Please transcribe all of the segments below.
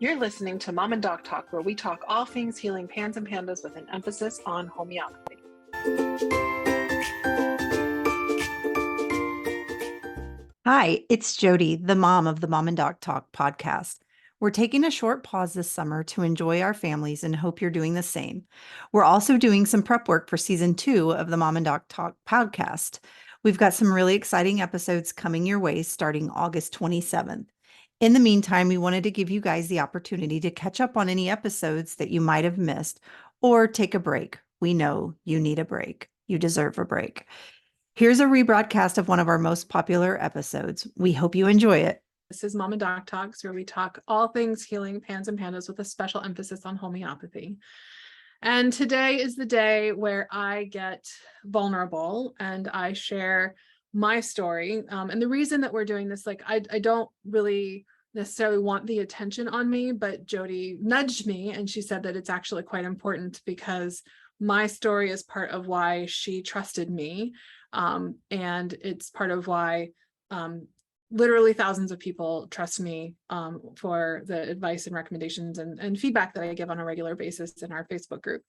You're listening to Mom and Doc Talk, where we talk all things healing pans and pandas with an emphasis on homeopathy. Hi, it's Jody, the mom of the Mom and Doc Talk podcast. We're taking a short pause this summer to enjoy our families and hope you're doing the same. We're also doing some prep work for season 2 of the Mom and Doc Talk podcast. We've got some really exciting episodes coming your way starting August 27th. In the meantime, we wanted to give you guys the opportunity to catch up on any episodes that you might have missed or take a break. We know you need a break. You deserve a break. Here's a rebroadcast of one of our most popular episodes. We hope you enjoy it. This is Mom and Doc Talks, where we talk all things healing pans and pandas with a special emphasis on homeopathy. And today is the day where I get vulnerable and I share my story. And the reason that we're doing this, I don't really necessarily want the attention on me, but Jody nudged me and she said that it's actually quite important because my story is part of why she trusted me. And it's part of why literally thousands of people trust me for the advice and recommendations and feedback that I give on a regular basis in our Facebook group.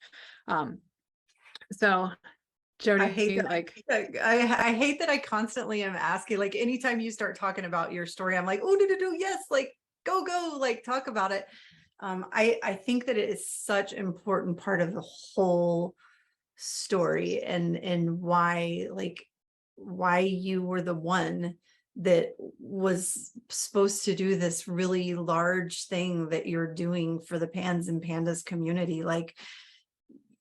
So Jody, I hate that I constantly am asking, like, anytime you start talking about your story, I'm like, oh, yes, like, go, like, talk about it. I think that it is such an important part of the whole story and why you were the one that was supposed to do this really large thing that you're doing for the Pans and Pandas community. Like,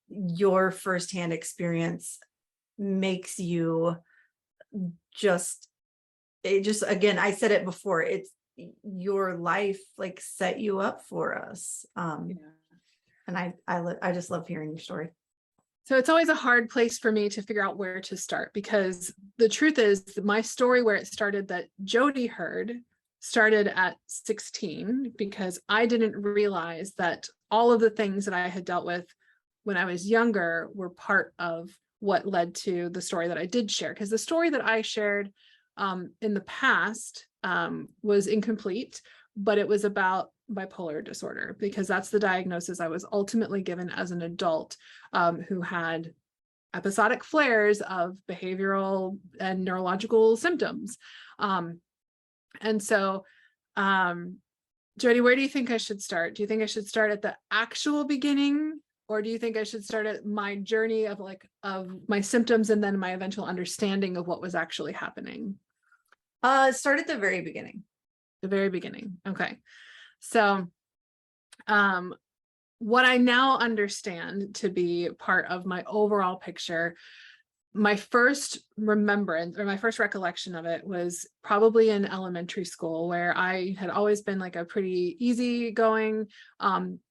your firsthand experience makes you again, I said it before, it's your life like set you up for us. And I just love hearing your story. So it's always a hard place for me to figure out where to start, because the truth is that my story, where it started, that Jody heard, started at 16, because I didn't realize that all of the things that I had dealt with when I was younger were part of what led to the story that I did share. Because the story that I shared in the past was incomplete, but it was about bipolar disorder, because that's the diagnosis I was ultimately given as an adult who had episodic flares of behavioral and neurological symptoms. And so, Jody, where do you think I should start? Do you think I should start at the actual beginning, or do you think I should start at my journey of my symptoms and then my eventual understanding of what was actually happening? Start at the very beginning. The very beginning. Okay. So, what I now understand to be part of my overall picture, my first remembrance or my first recollection of it was probably in elementary school, where I had always been like a pretty easygoing,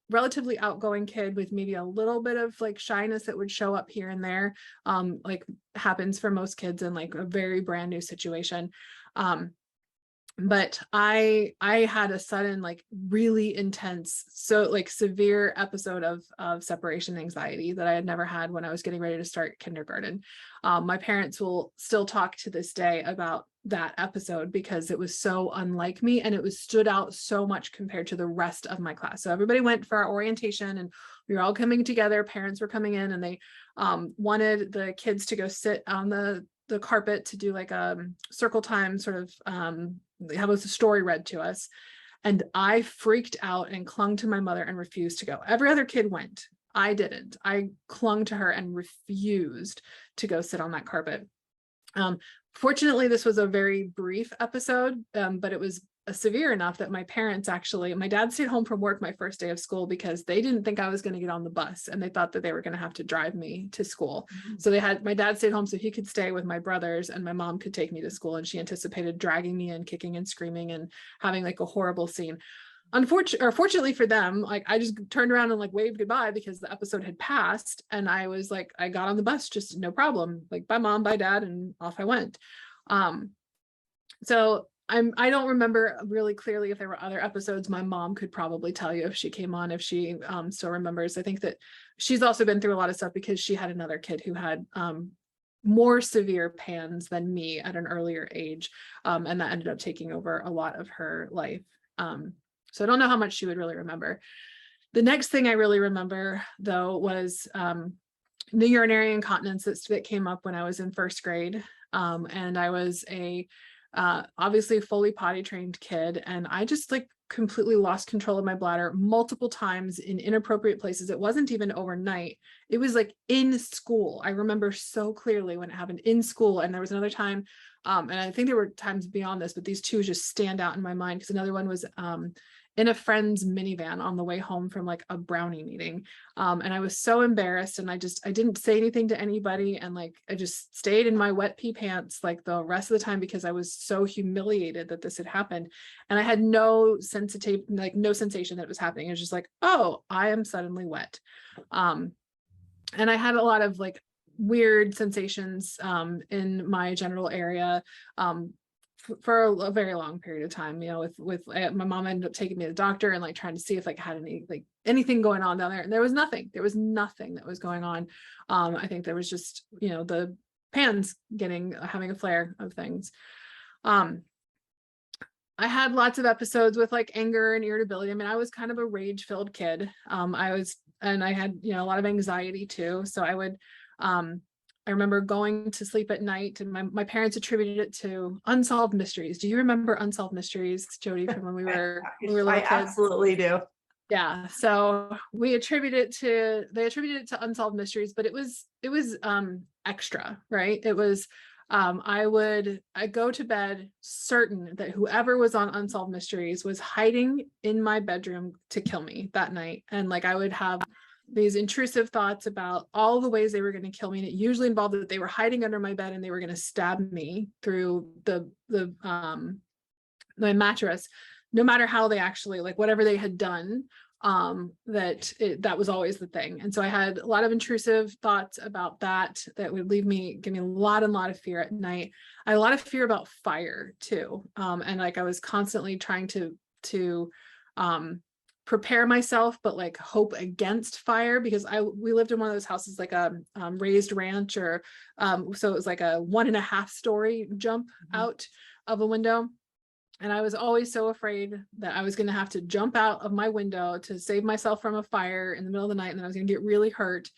relatively outgoing kid with maybe a little bit of like shyness that would show up here and there, like happens for most kids in like a very brand new situation. But I had a sudden, like really intense, so like severe episode of separation anxiety that I had never had when I was getting ready to start kindergarten. My parents will still talk to this day about that episode because it was so unlike me, and it was stood out so much compared to the rest of my class. So everybody went for our orientation and we were all coming together. Parents were coming in and they wanted the kids to go sit on the carpet to do like a circle time sort of have a story read to us. And I freaked out and clung to my mother and refused to go. Every other kid went. I didn't. I clung to her and refused to go sit on that carpet. Fortunately, this was a very brief episode, but it was severe enough that my dad stayed home from work my first day of school because they didn't think I was going to get on the bus, and they thought that they were going to have to drive me to school. Mm-hmm. So my dad stayed home so he could stay with my brothers and my mom could take me to school, and she anticipated dragging me in, kicking and screaming and having like a horrible scene. Fortunately for them, like I just turned around and like waved goodbye because the episode had passed, and I was like, I got on the bus, just no problem, like bye mom, bye dad, and off I went. So I don't remember really clearly if there were other episodes. My mom could probably tell you if she came on, if she still remembers. I think that she's also been through a lot of stuff because she had another kid who had more severe PANS than me at an earlier age, and that ended up taking over a lot of her life. So I don't know how much she would really remember. The next thing I really remember, though, was the urinary incontinence that came up when I was in first grade. And I was a obviously fully potty trained kid. And I just like completely lost control of my bladder multiple times in inappropriate places. It wasn't even overnight. It was like in school. I remember so clearly when it happened in school. And there was another time, and I think there were times beyond this, but these two just stand out in my mind, because another one was in a friend's minivan on the way home from like a brownie meeting. And I was so embarrassed, and I didn't say anything to anybody. And like, I just stayed in my wet pee pants like the rest of the time, because I was so humiliated that this had happened. And I had no sensation that it was happening. It was just like, oh, I am suddenly wet. And I had a lot of like weird sensations in my genital area for a very long period of time, with my mom ended up taking me to the doctor and like trying to see if like had anything going on down there. And there was nothing that was going on. I think there was just, the pans having a flare of things. I had lots of episodes with like anger and irritability. I mean, I was kind of a rage-filled kid. I had, a lot of anxiety too. So I remember going to sleep at night, and my parents attributed it to unsolved mysteries. Do you remember unsolved mysteries, Jody, from when we were little kids? I absolutely do. Yeah. So they attributed it to unsolved mysteries, but it was extra, right? It was, I go to bed certain that whoever was on unsolved mysteries was hiding in my bedroom to kill me that night. And like, I would have these intrusive thoughts about all the ways they were going to kill me. And it usually involved that they were hiding under my bed and they were going to stab me through the mattress, no matter how they actually, like whatever they had done, that was always the thing. And so I had a lot of intrusive thoughts about that would give me a lot of fear at night. I had a lot of fear about fire too. And like, I was constantly trying to prepare myself, but like hope against fire, because we lived in one of those houses, like a raised ranch, or so it was like a 1.5 story jump out of a window. And I was always so afraid that I was going to have to jump out of my window to save myself from a fire in the middle of the night, and then I was going to get really hurt.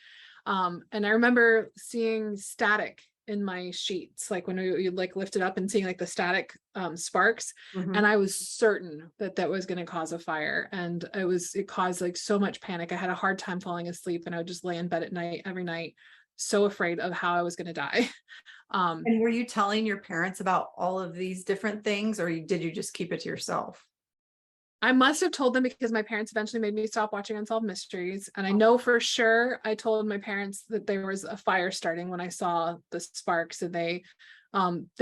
And I remember seeing static in my sheets, like when you like lift it up and seeing like the static sparks. And I was certain that was going to cause a fire. And it caused like so much panic. I had a hard time falling asleep, and I would just lay in bed at night, every night, so afraid of how I was going to die. And were you telling your parents about all of these different things, or did you just keep it to yourself? I must have told them, because my parents eventually made me stop watching Unsolved Mysteries. And I know for sure I told my parents that there was a fire starting when I saw the sparks, and they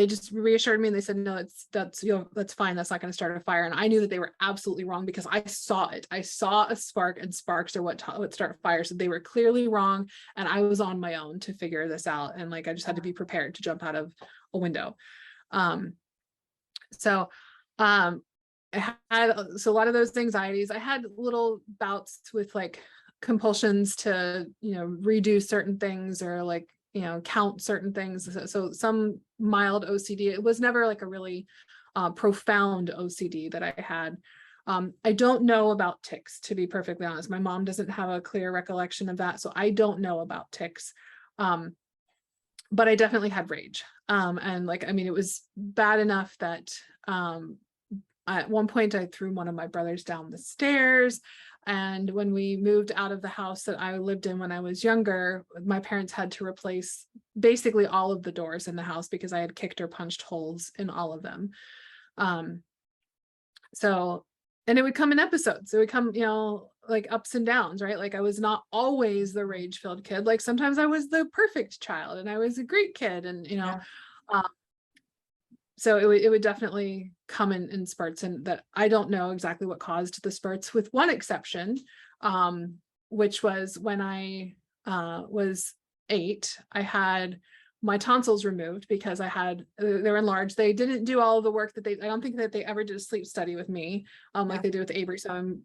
just reassured me, and they said, no, that's fine. That's not going to start a fire. And I knew that they were absolutely wrong, because I saw it. I saw a spark, and sparks are what start fires. So they were clearly wrong. And I was on my own to figure this out. And like, I just had to be prepared to jump out of a window. I had a lot of those anxieties. I had little bouts with like compulsions to, redo certain things, or like, count certain things. So some mild OCD. It was never like a really profound OCD that I had. I don't know about tics, to be perfectly honest. My mom doesn't have a clear recollection of that, so I don't know about tics. But I definitely had rage. And like, I mean, it was bad enough that at one point I threw one of my brothers down the stairs. And when we moved out of the house that I lived in when I was younger, my parents had to replace basically all of the doors in the house, because I had kicked or punched holes in all of them. And it would come in episodes. It would come, like ups and downs, right? Like, I was not always the rage-filled kid. Like, sometimes I was the perfect child, and I was a great kid, and so it would definitely come in spurts, and that I don't know exactly what caused the spurts, with one exception, which was when I was 8. I had my tonsils removed because they were enlarged. They didn't do all of the work I don't think that they ever did a sleep study with me, like they do with Avery. So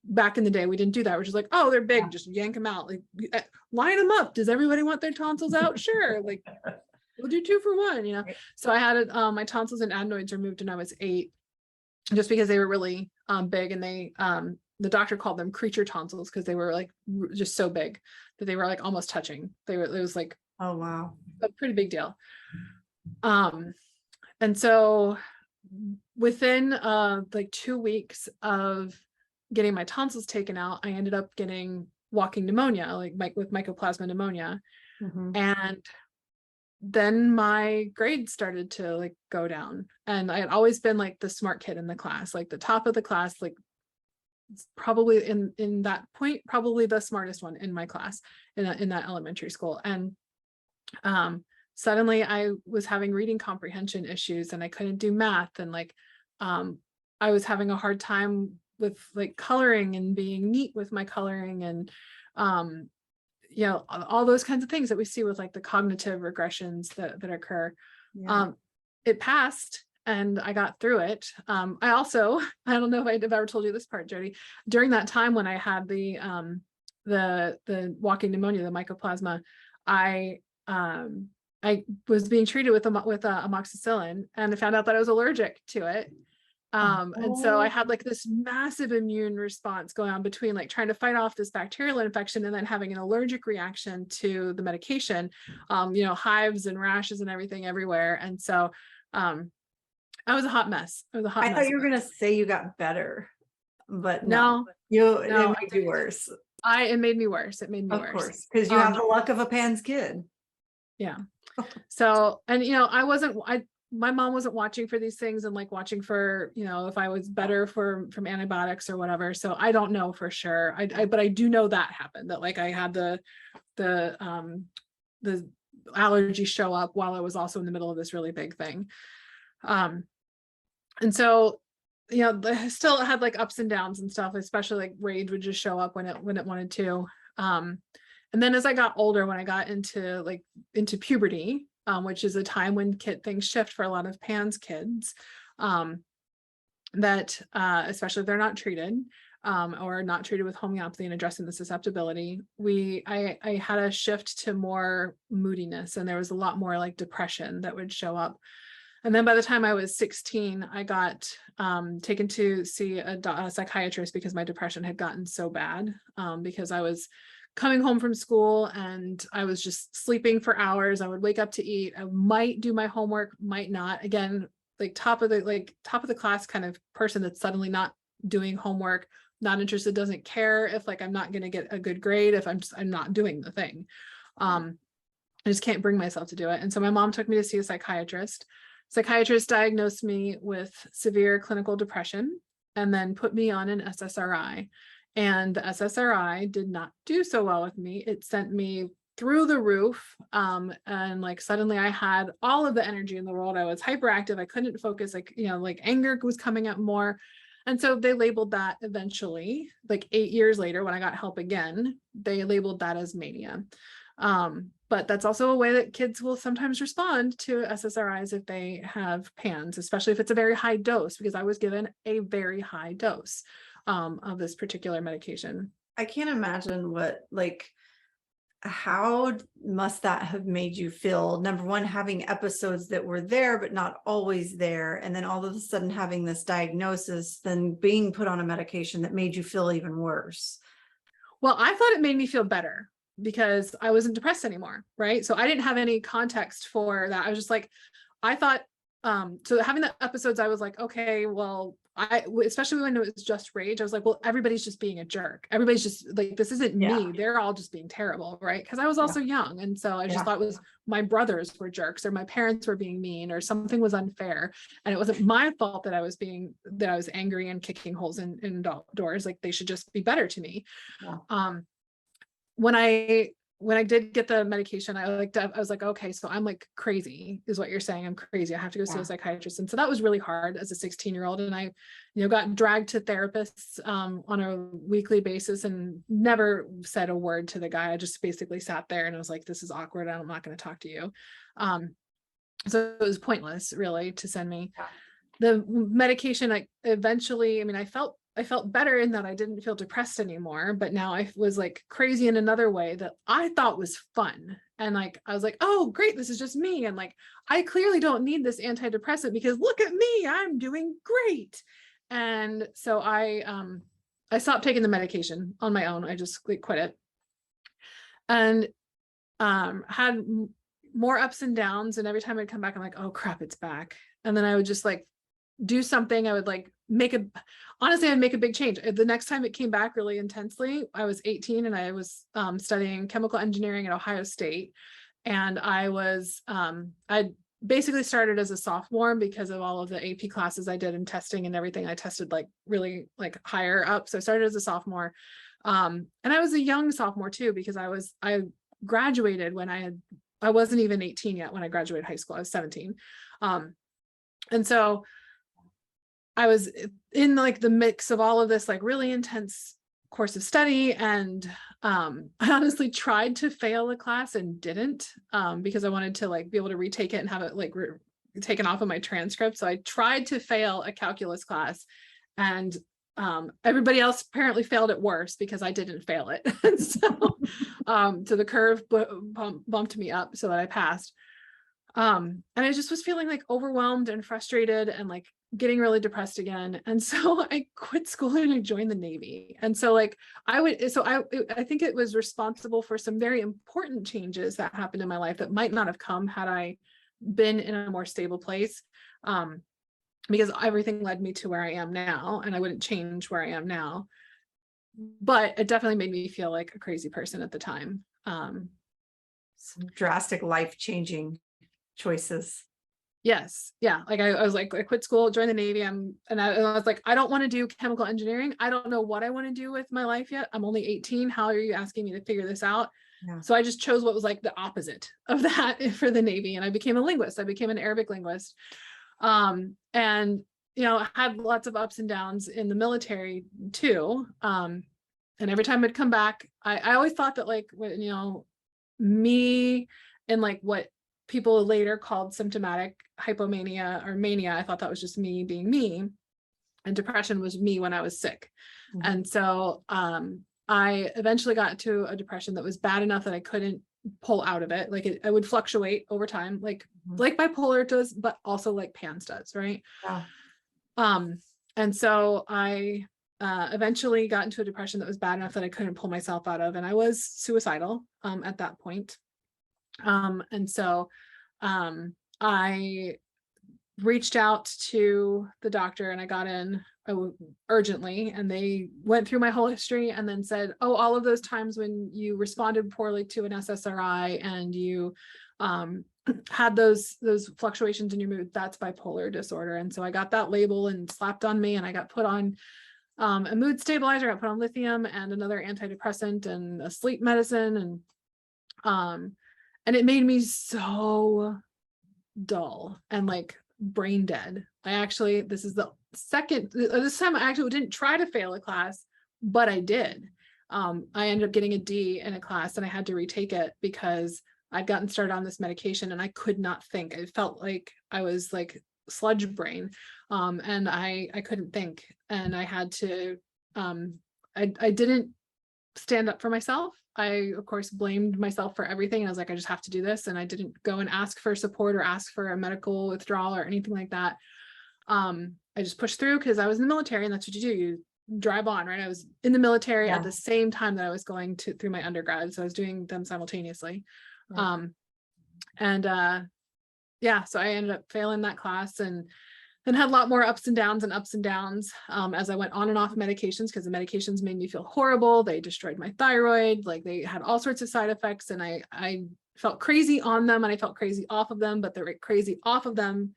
back in the day, we didn't do that. We're just like, oh, they're big, just yank them out, like line them up. Does everybody want their tonsils out? Sure. Like, we'll do 2 for 1, So I had my tonsils and adenoids removed when I was 8. just because they were really big, and the doctor called them creature tonsils because they were like just so big that they were like almost touching. It was like, Oh, wow. a pretty big deal. And so within like 2 weeks of getting my tonsils taken out, I ended up getting walking pneumonia, like with mycoplasma pneumonia. And then my grades started to like go down, and I had always been like the smart kid in the class, like the top of the class, like probably in that point, probably the smartest one in my class in that elementary school. And suddenly I was having reading comprehension issues, and I couldn't do math, and like I was having a hard time with like coloring and being neat with my coloring, and all those kinds of things that we see with like the cognitive regressions that occur. It passed, and I got through it. I also, I don't know if I've ever told you this part, Jody, during that time when I had the walking pneumonia, the mycoplasma, I was being treated with amoxicillin, and I found out that I was allergic to it. And so I had like this massive immune response going on between like trying to fight off this bacterial infection and then having an allergic reaction to the medication, hives and rashes and everything everywhere. And so I was a hot mess. It was a hot I mess. thought you were going to say you got better, but No, it made you worse. It made me worse. It made me worse. Of course, because you have the luck of a PANS kid. Yeah. So, and my mom wasn't watching for these things and like watching for, if I was better from antibiotics or whatever. So I don't know for sure. But I do know that happened, that like I had the allergy show up while I was also in the middle of this really big thing. And so, I still had like ups and downs and stuff, especially like rage would just show up when it wanted to. And then as I got older, when I got into puberty, which is a time when things shift for a lot of PANS kids, that especially if they're not treated or not treated with homeopathy and addressing the susceptibility, I had a shift to more moodiness, and there was a lot more like depression that would show up. And then by the time I was 16, I got taken to see a psychiatrist because my depression had gotten so bad, because I was coming home from school and I was just sleeping for hours. I would wake up to eat. I might do my homework, might not. Again, like top of the class kind of person that's suddenly not doing homework, not interested, doesn't care if like I'm not going to get a good grade if I'm not doing the thing. I just can't bring myself to do it. And so my mom took me to see a psychiatrist. Psychiatrist diagnosed me with severe clinical depression and then put me on an SSRI. And the SSRI did not do so well with me. It sent me through the roof. And like suddenly I had all of the energy in the world. I was hyperactive. I couldn't focus, like anger was coming up more. And so they labeled that eventually, like 8 years later, when I got help again, they labeled that as mania. But that's also a way that kids will sometimes respond to SSRIs if they have PANS, especially if it's a very high dose, because I was given a very high dose of this particular medication. I can't imagine how must that have made you feel? Number one, having episodes that were there, but not always there. And then all of a sudden having this diagnosis, then being put on a medication that made you feel even worse. Well, I thought it made me feel better because I wasn't depressed anymore. Right. So I didn't have any context for that. I was just like, I thought, so having the episodes, I was like, okay, well, especially when it was just rage, I was like, well, everybody's just being a jerk. Everybody's just like, this isn't me. They're all just being terrible. Right. Because I was also young. And so I just thought it was my brothers were jerks, or my parents were being mean, or something was unfair. And it wasn't my fault that I was angry and kicking holes in doors. Like they should just be better to me. When I did get the medication, I was like, okay, so I'm like crazy is what you're saying. I'm crazy. I have to go see a psychiatrist. And so that was really hard as a 16-year-old. And I, got dragged to therapists on a weekly basis and never said a word to the guy. I just basically sat there and I was like, this is awkward. I'm not going to talk to you. So it was pointless really to send me. The medication, I felt better in that I didn't feel depressed anymore, but now I was like crazy in another way that I thought was fun. And like, I was like, oh, great. This is just me. And like, I clearly don't need this antidepressant because look at me, I'm doing great. And so I stopped taking the medication on my own. I just quit it, and had more ups and downs. And every time I'd come back, I'm like, oh crap, it's back. And then I would just like do something. I would like honestly, I'd make a big change. The next time it came back really intensely, I was 18 and I was studying chemical engineering at Ohio State. And I basically started as a sophomore because of all of the AP classes I did in testing and everything. I tested like really like higher up. So I started as a sophomore. And I was a young sophomore too, because I graduated when I wasn't even 18 yet when I graduated high school. I was 17. And so I was in like the mix of all of this like really intense course of study. And I honestly tried to fail a class and didn't, because I wanted to like be able to retake it and have it like taken off of my transcript. So I tried to fail a calculus class, and everybody else apparently failed it worse because I didn't fail it. And so the curve bumped me up so that I passed. And I just was feeling like overwhelmed and frustrated and like getting really depressed again. And so I quit school and I joined the Navy. And so like I think it was responsible for some very important changes that happened in my life that might not have come had I been in a more stable place. Because everything led me to where I am now, and I wouldn't change where I am now. But it definitely made me feel like a crazy person at the time. Some drastic life-changing choices. Yes. Yeah. Like I was like, I quit school, joined the Navy. And I was like, I don't want to do chemical engineering. I don't know what I want to do with my life yet. I'm only 18. How are you asking me to figure this out? Yeah. So I just chose what was like the opposite of that for the Navy. And I became a linguist. I became an Arabic linguist. And, I had lots of ups and downs in the military too. And every time I'd come back, I always thought that like, me and like what people later called symptomatic hypomania or mania, I thought that was just me being me, and depression was me when I was sick. Mm-hmm. And so I eventually got to a depression that was bad enough that I couldn't pull out of it. Like it would fluctuate over time, like bipolar does, but also like PANDAS does, right? Yeah. And so I eventually got into a depression that was bad enough that I couldn't pull myself out of, and I was suicidal at that point. And so I reached out to the doctor and I got in urgently, and they went through my whole history and then said, oh, all of those times when you responded poorly to an SSRI and you had those fluctuations in your mood, that's bipolar disorder. And so I got that label and slapped on me, and I got put on a mood stabilizer, I got put on lithium and another antidepressant and a sleep medicine. And it made me so dull and like brain dead. This time I actually didn't try to fail a class, but I did. I ended up getting a D in a class and I had to retake it because I'd gotten started on this medication and I could not think. It felt like I was like sludge brain. And I couldn't think, and I had to, I didn't stand up for myself. I, of course, blamed myself for everything. And I was like, I just have to do this. And I didn't go and ask for support or ask for a medical withdrawal or anything like that. I just pushed through because I was in the military, and that's what you do. You drive on, right? I was in the military at the same time that I was going through my undergrad. So I was doing them simultaneously. So I ended up failing that class and had a lot more ups and downs as I went on and off medications, because the medications made me feel horrible. They destroyed my thyroid. Like they had all sorts of side effects, and I felt crazy on them and I felt crazy off of them, but the crazy off of them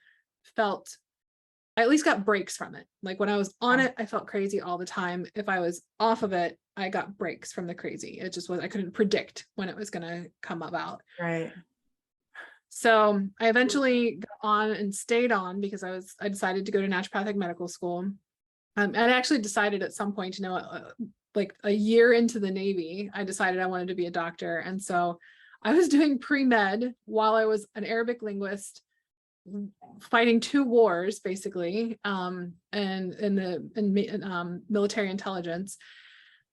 I at least got breaks from it. Like when I was on it, I felt crazy all the time. If I was off of it, I got breaks from the crazy. It just was, I couldn't predict when it was going to come about. Right. So I eventually got on and stayed on because I decided to go to naturopathic medical school. I actually decided at some point, like a year into the Navy, I decided I wanted to be a doctor. And so I was doing pre-med while I was an Arabic linguist, fighting 2 wars basically, and in military intelligence.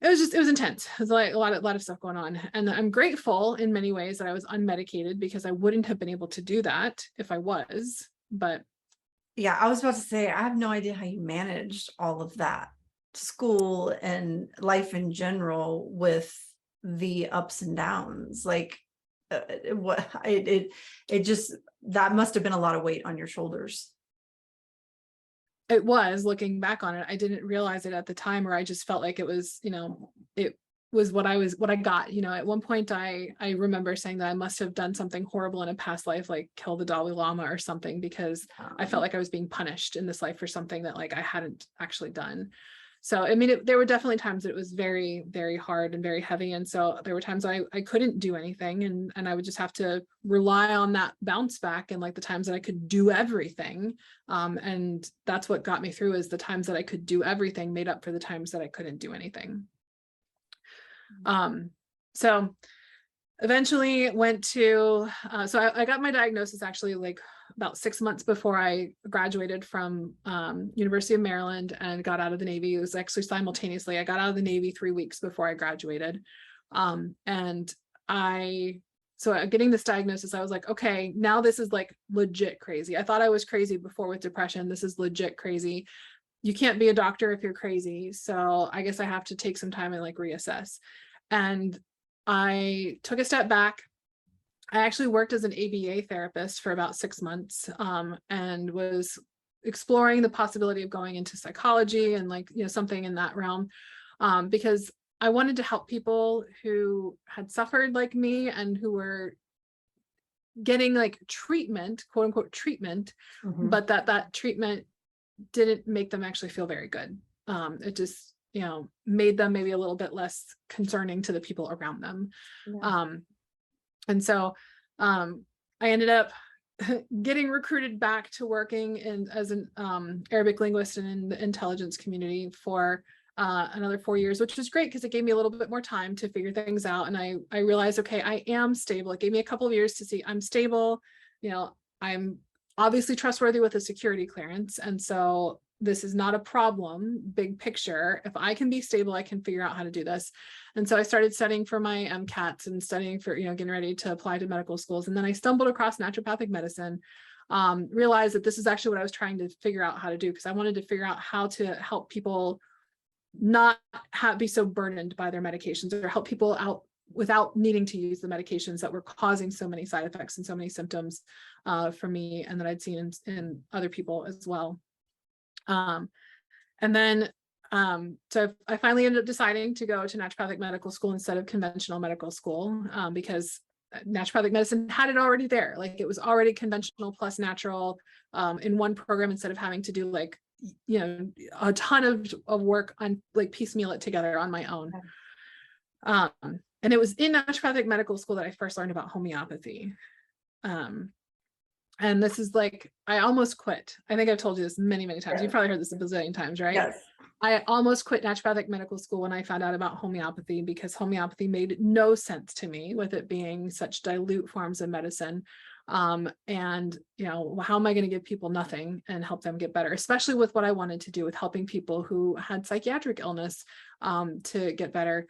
It was intense. It was like a lot of stuff going on. And I'm grateful in many ways that I was unmedicated, because I wouldn't have been able to do that if I was. But Yeah, I was about to say, I have no idea how you managed all of that, school and life in general, with the ups and downs. Like, what it just, that must have been a lot of weight on your shoulders. It was, looking back on it, I didn't realize it at the time, or I just felt like it was, it was what I got. At one point I remember saying that I must have done something horrible in a past life, like kill the Dalai Lama or something, because I felt like I was being punished in this life for something that like I hadn't actually done. So, I mean, there were definitely times that it was very, very hard and very heavy. And so there were times I couldn't do anything, and I would just have to rely on that bounce back, and like the times that I could do everything. And that's what got me through, is the times that I could do everything made up for the times that I couldn't do anything. So eventually went to, so I got my diagnosis actually like about 6 months before I graduated from University of Maryland and got out of the Navy. It was actually simultaneously. I got out of the Navy 3 weeks before I graduated. So getting this diagnosis, I was like, okay, now this is like legit crazy. I thought I was crazy before with depression. This is legit crazy. You can't be a doctor if you're crazy. So I guess I have to take some time and like reassess. And I took a step back. I actually worked as an ABA therapist for about 6 months, and was exploring the possibility of going into psychology and like, something in that realm, because I wanted to help people who had suffered like me and who were getting like treatment, quote unquote treatment, but that treatment didn't make them actually feel very good. It just, made them maybe a little bit less concerning to the people around them. Yeah. And so I ended up getting recruited back to working as an Arabic linguist and in the intelligence community for another 4 years, which was great because it gave me a little bit more time to figure things out. And I realized, okay, I am stable. It gave me a couple of years to see I'm stable. I'm obviously trustworthy with a security clearance. And so this is not a problem, big picture. If I can be stable, I can figure out how to do this. And so I started studying for my MCATs and studying for, getting ready to apply to medical schools. And then I stumbled across naturopathic medicine, realized that this is actually what I was trying to figure out how to do, because I wanted to figure out how to help people not be so burdened by their medications, or help people out without needing to use the medications that were causing so many side effects and so many symptoms for me, and that I'd seen in other people as well. And then so I finally ended up deciding to go to naturopathic medical school instead of conventional medical school, because naturopathic medicine had it already there. Like it was already conventional plus natural in one program, instead of having to do like, a ton of work on like piecemeal it together on my own. And it was in naturopathic medical school that I first learned about homeopathy. And this is like, I almost quit. I think I've told you this many, many times. You've probably heard this a bazillion times, right? Yes. I almost quit naturopathic medical school when I found out about homeopathy, because homeopathy made no sense to me, with it being such dilute forms of medicine. And, how am I going to give people nothing and help them get better, especially with what I wanted to do with helping people who had psychiatric illness to get better.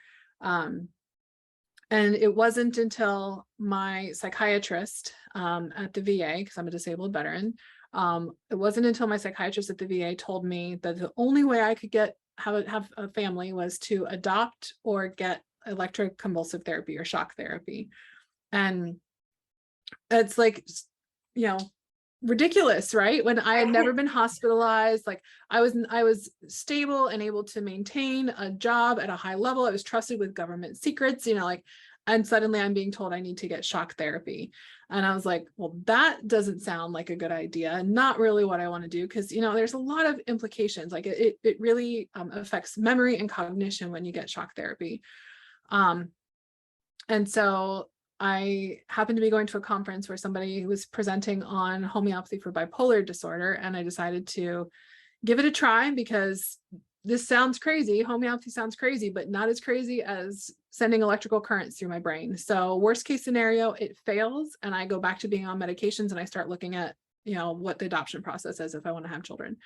And it wasn't until my psychiatrist at the VA, because I'm a disabled veteran, it wasn't until my psychiatrist at the VA told me that the only way I could have a family was to adopt or get electroconvulsive therapy or shock therapy. And it's like, ridiculous, right? When I had never been hospitalized, like I was stable and able to maintain a job at a high level. I was trusted with government secrets, and suddenly I'm being told I need to get shock therapy. And I was like, well, that doesn't sound like a good idea. Not really what I want to do, because, there's a lot of implications. Like it really affects memory and cognition when you get shock therapy. And so I happened to be going to a conference where somebody was presenting on homeopathy for bipolar disorder, and I decided to give it a try, because this sounds crazy. Homeopathy sounds crazy, but not as crazy as sending electrical currents through my brain. So worst case scenario, it fails and I go back to being on medications, and I start looking at, what the adoption process is if I want to have children.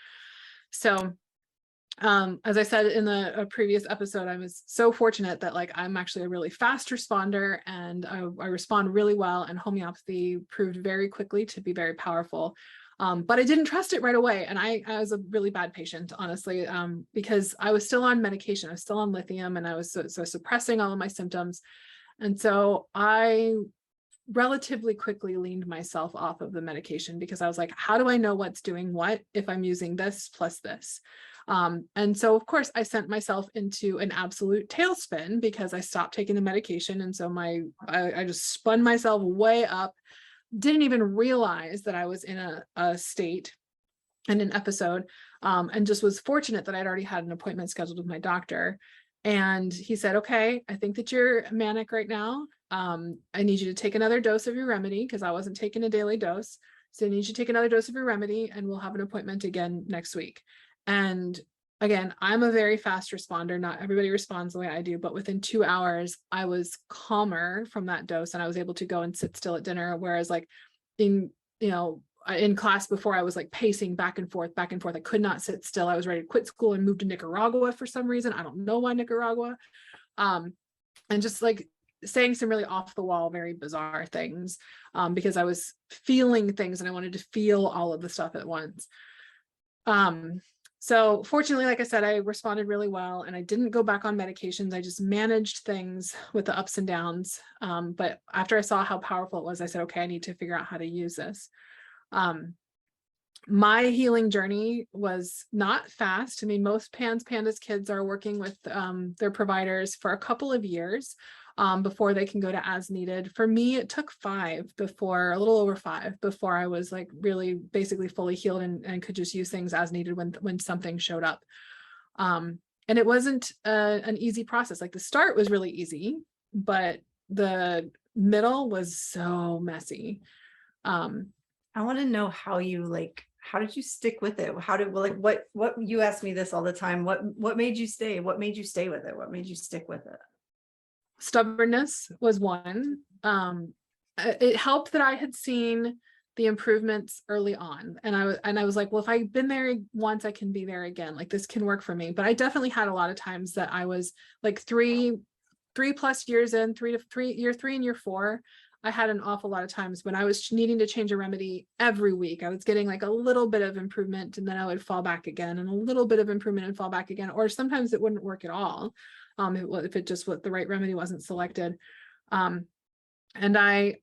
So as I said in a previous episode, I was so fortunate that like I'm actually a really fast responder, and I respond really well, and homeopathy proved very quickly to be very powerful. But I didn't trust it right away. And I was a really bad patient, honestly, because I was still on medication. I was still on lithium, and I was so suppressing all of my symptoms. And so I relatively quickly leaned myself off of the medication, because I was like, how do I know what's doing what if I'm using this plus this? And so, of course, I sent myself into an absolute tailspin because I stopped taking the medication. And so I just spun myself way up, didn't even realize that I was in a state and an episode, and just was fortunate that I'd already had an appointment scheduled with my doctor. And he said, okay, I think that you're manic right now. I need you to take another dose of your remedy, because I wasn't taking a daily dose. So I need you to take another dose of your remedy, and we'll have an appointment again next week. And again, I'm a very fast responder. Not everybody responds the way I do, but within 2 hours, I was calmer from that dose, and I was able to go and sit still at dinner. Whereas like in class before, I was like pacing back and forth, back and forth. I could not sit still. I was ready to quit school and move to Nicaragua for some reason. I don't know why Nicaragua. And just like saying some really off the wall, very bizarre things, because I was feeling things and I wanted to feel all of the stuff at once. So fortunately, like I said, I responded really well, and I didn't go back on medications. I just managed things with the ups and downs. But after I saw how powerful it was, I said, okay, I need to figure out how to use this. My healing journey was not fast. I mean, most PANDAS kids are working with their providers for a couple of years before they can go to as needed. For me, it took a little over 5 before I was like really basically fully healed and could just use things as needed when something showed up. And it wasn't an easy process. Like the start was really easy, but the middle was so messy. I want to know how did you stick with it? What you ask me this all the time. What made you stay? What made you stay with it? What made you stick with it? Stubbornness was one. It helped that I had seen the improvements early on, and I was like, well, if I've been there once, I can be there again. Like this can work for me. But I definitely had a lot of times that I was like three plus years in, year 3 and year 4. I had an awful lot of times when I was needing to change a remedy every week. I was getting like a little bit of improvement, and then I would fall back again, and a little bit of improvement and fall back again. Or sometimes it wouldn't work at all. If it just what the right remedy wasn't selected. And I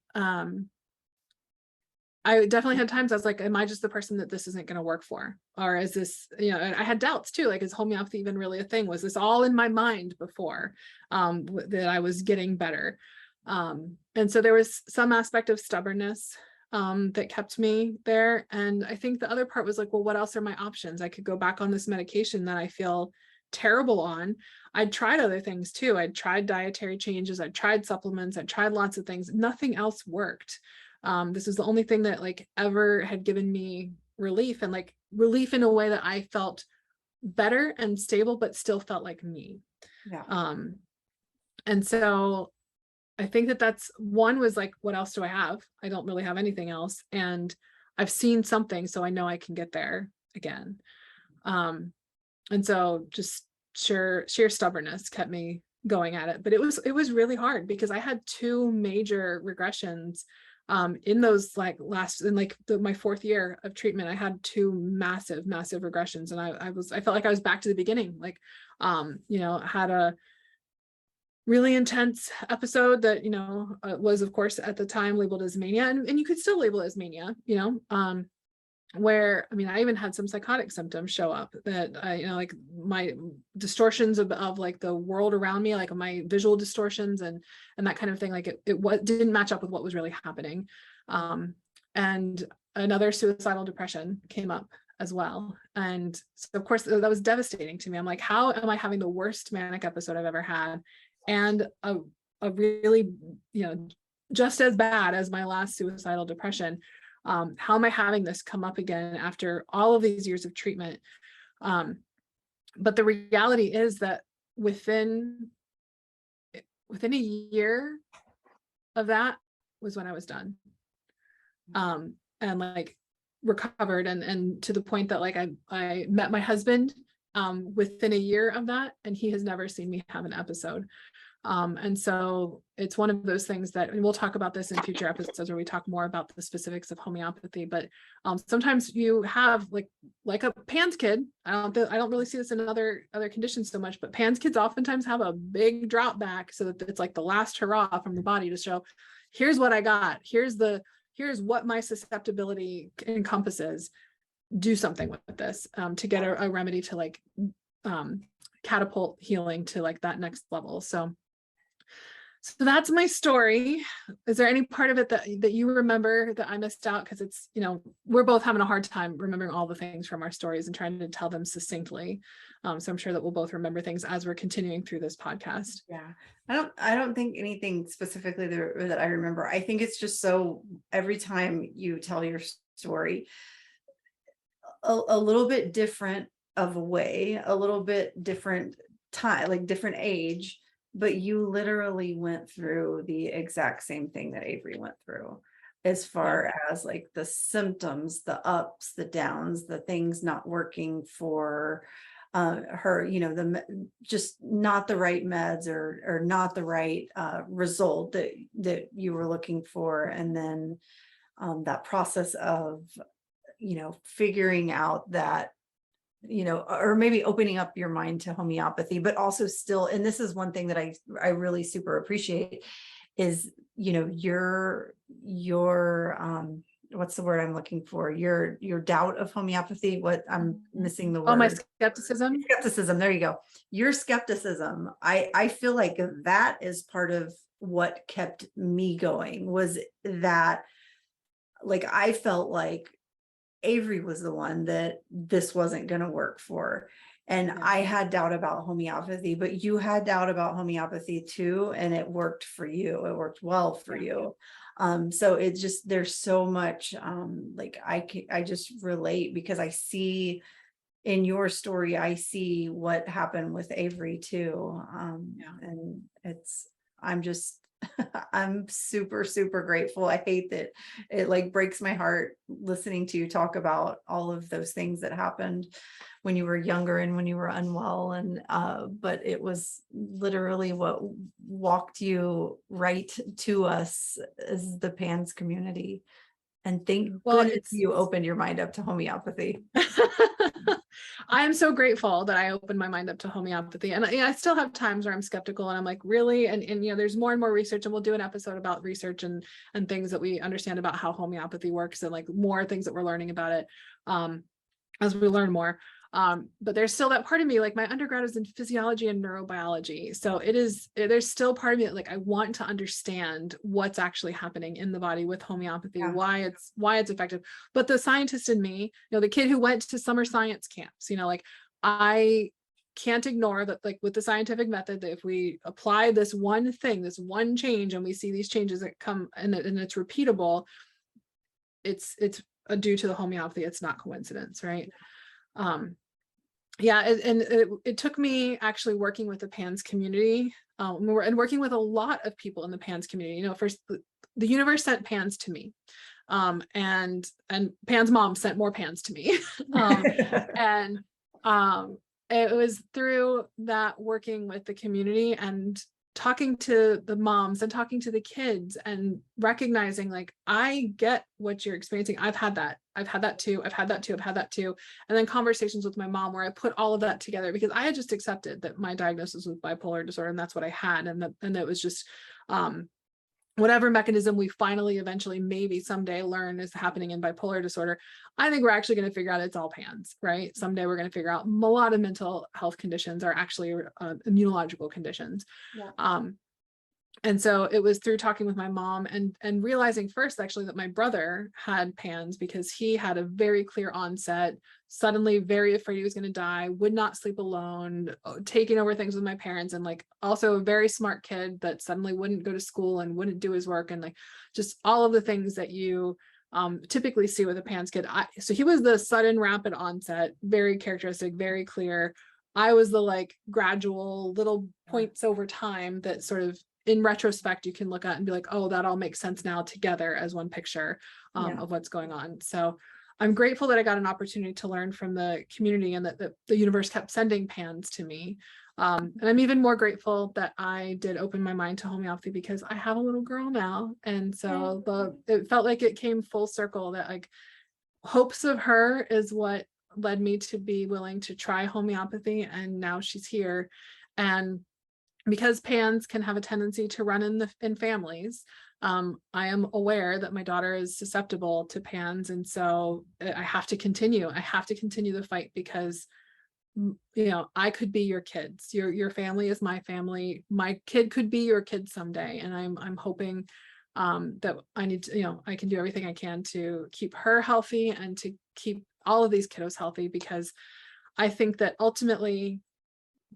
definitely had times I was like, am I just the person that this isn't going to work for? Or is this, and I had doubts too, like, is homeopathy even really a thing? Was this all in my mind before that I was getting better? And so there was some aspect of stubbornness that kept me there. And I think the other part was like, well, what else are my options? I could go back on this medication that I feel terrible on. I'd tried other things too. I'd tried dietary changes. I'd tried supplements. I'd tried lots of things. Nothing else worked. This is the only thing that like ever had given me relief, and like relief in a way that I felt better and stable, but still felt like me. Yeah. And so I think that's one was like, what else do I have? I don't really have anything else. And I've seen something, so I know I can get there again. And so just sheer stubbornness kept me going at it. But it was really hard because I had 2 major regressions in those like my 4th year of treatment. I had 2 massive regressions, and I felt like I was back to the beginning. Like had a really intense episode that was of course at the time labeled as mania, and you could still label it as mania, where, I mean, I even had some psychotic symptoms show up that like my distortions of like the world around me, like my visual distortions and that kind of thing, like it didn't match up with what was really happening. And another suicidal depression came up as well. And so of course that was devastating to me. I'm like, how am I having the worst manic episode I've ever had, and a really, just as bad as my last suicidal depression? How am I having this come up again after all of these years of treatment? But the reality is that within a year of that was when I was done, and like recovered, and to the point that like I met my husband within a year of that, and he has never seen me have an episode. And so it's one of those things that, and we'll talk about this in future episodes where we talk more about the specifics of homeopathy, but sometimes you have like a PANS kid. I don't really see this in other conditions so much, but PANS kids oftentimes have a big drop back so that it's like the last hurrah from the body to show, here's what I got. Here's what my susceptibility encompasses. Do something with this to get a remedy to like catapult healing to like that next level. So that's my story. Is there any part of it that you remember that I missed out? Because it's, we're both having a hard time remembering all the things from our stories and trying to tell them succinctly. So I'm sure that we'll both remember things as we're continuing through this podcast. Yeah. I don't think anything specifically that I remember. I think it's just so every time you tell your story, a little bit different of a way, a little bit different time, like different age, but you literally went through the exact same thing that Avery went through, as far as like the symptoms, the ups, the downs, the things not working for her, just not the right meds or not the right result that you were looking for. And then that process of, figuring out that, or maybe opening up your mind to homeopathy, but also still, and this is one thing that I really super appreciate is, your what's the word I'm looking for? Your doubt of homeopathy. What I'm missing the word. Oh, my skepticism. Skepticism. There you go. Your skepticism. I feel like that is part of what kept me going, was that like, I felt like Avery was the one that this wasn't going to work for. And I had doubt about homeopathy, but you had doubt about homeopathy too. And it worked for you. It worked well for you. So it just, there's so much, like I just relate, because I see in your story, I see what happened with Avery too. And I'm just, I'm super, super grateful. I hate that it like breaks my heart listening to you talk about all of those things that happened when you were younger and when you were unwell. And, but it was literally what walked you right to us as the PANS community. And thank goodness you opened your mind up to homeopathy. I am so grateful that I opened my mind up to homeopathy. And I still have times where I'm skeptical and I'm like, really? And there's more and more research, and we'll do an episode about research and things that we understand about how homeopathy works, and like more things that we're learning about it as we learn more. But there's still that part of me, like my undergrad is in physiology and neurobiology. So there's still part of me that like, I want to understand what's actually happening in the body with homeopathy, why it's effective. But the scientist in me, the kid who went to summer science camps, like I can't ignore that, like with the scientific method, that if we apply this one thing, this one change, and we see these changes that come and it's repeatable, it's due to the homeopathy. It's not coincidence, right? It took me actually working with the PANS community and working with a lot of people in the PANS community. First the universe sent PANS to me, and PANS mom sent more PANS to me. It was through that, working with the community and talking to the moms and talking to the kids and recognizing, like, I get what you're experiencing. I've had that too. And then conversations with my mom where I put all of that together, because I had just accepted that my diagnosis was bipolar disorder, and that's what I had. And that was just whatever mechanism we finally eventually maybe someday learn is happening in bipolar disorder. I think we're actually going to figure out it's all PANS, right? Someday we're going to figure out a lot of mental health conditions are actually immunological conditions. And so it was through talking with my mom and realizing first, actually, that my brother had PANS, because he had a very clear onset, suddenly very afraid he was going to die, would not sleep alone, taking over things with my parents, and like also a very smart kid that suddenly wouldn't go to school and wouldn't do his work, and like just all of the things that you typically see with a PANS kid. So he was the sudden rapid onset, very characteristic, very clear. I was the like gradual little points over time that sort of, in retrospect, you can look at and be like, oh, that all makes sense now together as one picture of what's going on. So I'm grateful that I got an opportunity to learn from the community, and that the universe kept sending PANS to me. And I'm even more grateful that I did open my mind to homeopathy because I have a little girl now. And so it felt like it came full circle, that like hopes of her is what led me to be willing to try homeopathy. And now she's here. And because PANS can have a tendency to run in families, I am aware that my daughter is susceptible to PANS. And so I have to continue. I have to continue the fight because I could be your kids. Your family is my family. My kid could be your kid someday. And I'm hoping that I need to, I can do everything I can to keep her healthy and to keep all of these kiddos healthy, because I think that ultimately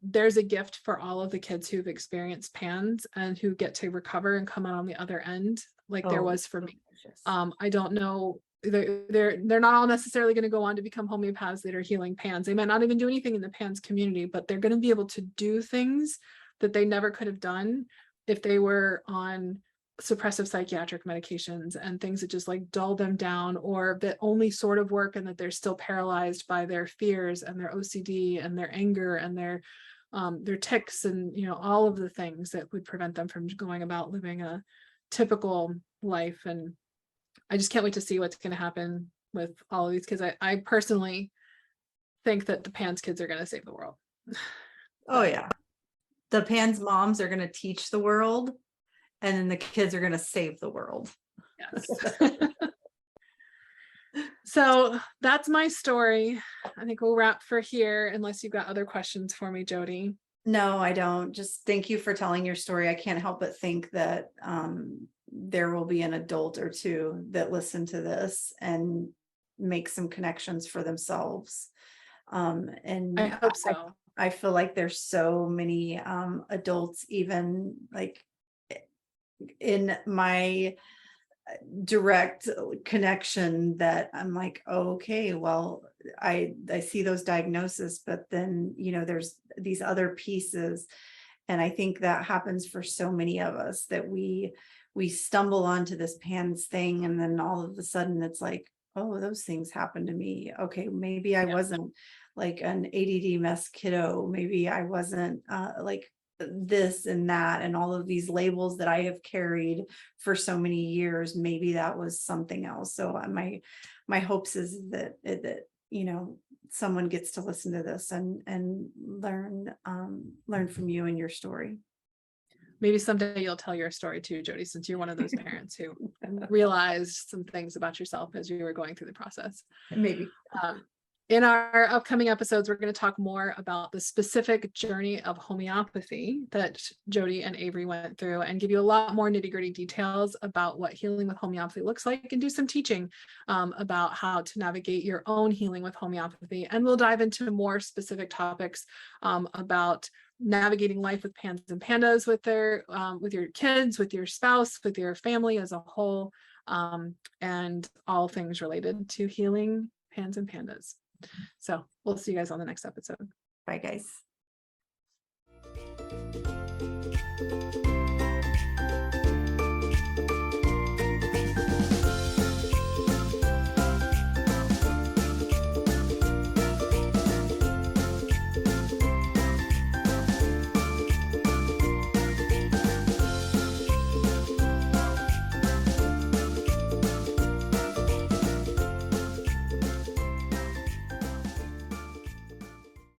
there's a gift for all of the kids who've experienced PANS and who get to recover and come out on the other end, like there was for me. I don't know, they're not all necessarily going to go on to become homeopaths that are healing PANS. They might not even do anything in the PANS community, but they're going to be able to do things that they never could have done if they were on suppressive psychiatric medications and things that just like dull them down, or that only sort of work, and that they're still paralyzed by their fears and their OCD and their anger and their tics and all of the things that would prevent them from going about living a typical life. And I just can't wait to see what's going to happen with all of these kids. I personally think that the PANS kids are going to save the world. Oh yeah, the PANS moms are going to teach the world, and then the kids are going to save the world. Yes. So that's my story. I think we'll wrap for here, unless you've got other questions for me, Jody. No, I don't. Just thank you for telling your story. I can't help but think that there will be an adult or two that listen to this and make some connections for themselves. And I hope so. I feel like there's so many adults, even like in my direct connection, that I'm like, oh, okay, well, I see those diagnoses, but then there's these other pieces. And I think that happens for so many of us, that we stumble onto this PANS thing, and then all of a sudden it's like, oh, those things happened to me. Okay, maybe I wasn't like an ADD mess kiddo. Maybe I wasn't like this and that, and all of these labels that I have carried for so many years. Maybe that was something else. So my hopes is that someone gets to listen to this and learn from you and your story. Maybe someday you'll tell your story too, Jody, since you're one of those parents who realized some things about yourself as you were going through the process. Maybe. In our upcoming episodes, we're going to talk more about the specific journey of homeopathy that Jody and Avery went through, and give you a lot more nitty-gritty details about what healing with homeopathy looks like, and do some teaching about how to navigate your own healing with homeopathy. And we'll dive into more specific topics about navigating life with PANS and PANDAS with your kids, with your spouse, with your family as a whole, and all things related to healing PANS and PANDAS. So we'll see you guys on the next episode. Bye, guys.